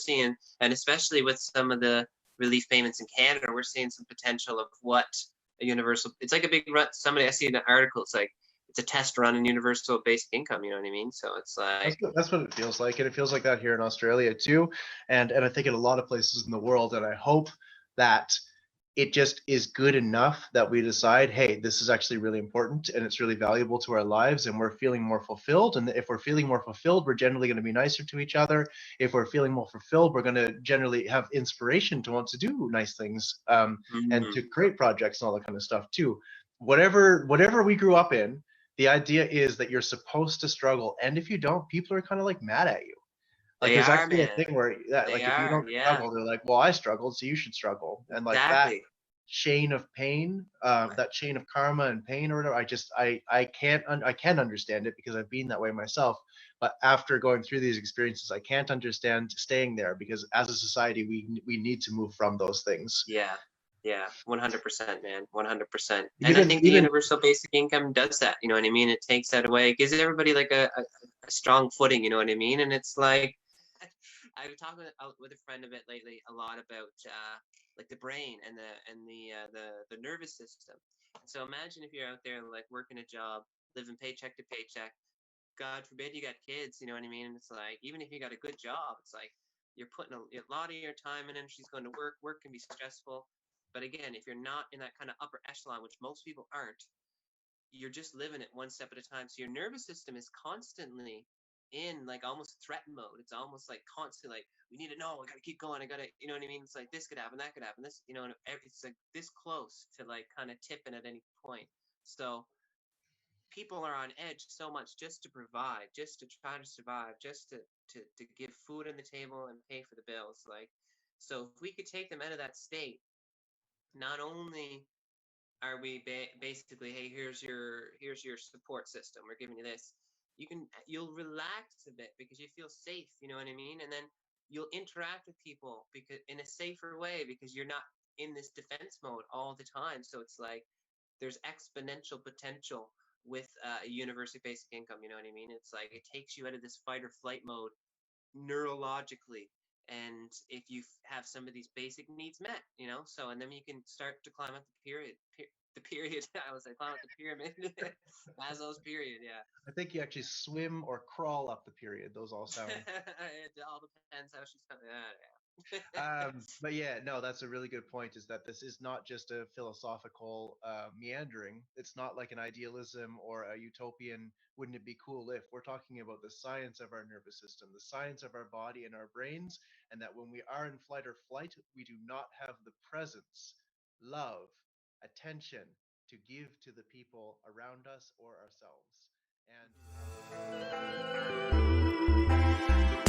seeing, and especially with some of the relief payments in Canada, we're seeing some potential of what a universal. It's like a big run. Somebody I see in an article. It's like it's a test run in universal basic income. You know what I mean? So it's like That's what it feels like, and it feels like that here in Australia too, and I think in a lot of places in the world. And I hope that it just is good enough that we decide, hey, this is actually really important and it's really valuable to our lives, and we're feeling more fulfilled. And if we're feeling more fulfilled, we're generally going to be nicer to each other. If we're feeling more fulfilled, we're going to generally have inspiration to want to do nice things, and to create projects and all that kind of stuff too. Whatever we grew up in, the idea is that you're supposed to struggle, and if you don't, people are kind of like mad at you. Like they there's are, actually a man. thing where that, They like if you are, don't yeah, struggle, they're like, well, I struggled, so you should struggle. And like that exactly. chain of pain, that chain of karma and pain or whatever, I can't understand it because I've been that way myself. But after going through these experiences, I can't understand staying there, because as a society, we need to move from those things. Yeah, yeah, 100%, man, 100%. And I Even think the even universal basic income does that. You know what I mean? It takes that away, it gives everybody like a strong footing. You know what I mean? And it's like I've talked with a friend a bit lately, a lot about like the brain and the nervous system. So imagine if you're out there like working a job, living paycheck to paycheck. God forbid you got kids, you know what I mean? And it's like, even if you got a good job, it's like you're putting a lot of your time and energy going to work. Work can be stressful. But again, if you're not in that kind of upper echelon, which most people aren't, you're just living it one step at a time. So your nervous system is constantly in like almost threat mode. It's almost like constantly like, we need to know, I gotta keep going, I gotta, you know what I mean? It's like this could happen, that could happen, this, you know, and it's like this close to like kind of tipping at any point. So people are on edge so much just to provide, just to try to survive, just to give food on the table and pay for the bills. Like, so if we could take them out of that state, not only are we basically, hey, here's your support system, we're giving you this, you'll relax a bit because you feel safe, you know what I mean? And then you'll interact with people because in a safer way, because you're not in this defense mode all the time. So it's like there's exponential potential with a universal basic income. You know what I mean? It's like it takes you out of this fight or flight mode neurologically. And if you have some of these basic needs met, you know, so and then you can start to climb up the period. I was like, climb up the pyramid, Maslow's period. Yeah. I think you actually swim or crawl up the period. Those all sound. It all depends how she's coming. Yeah. But yeah, no, that's a really good point. Is that this is not just a philosophical meandering. It's not like an idealism or a utopian. Wouldn't it be cool if we're talking about the science of our nervous system, the science of our body and our brains, and that when we are in flight or flight, we do not have the presence, love, attention to give to the people around us or ourselves. And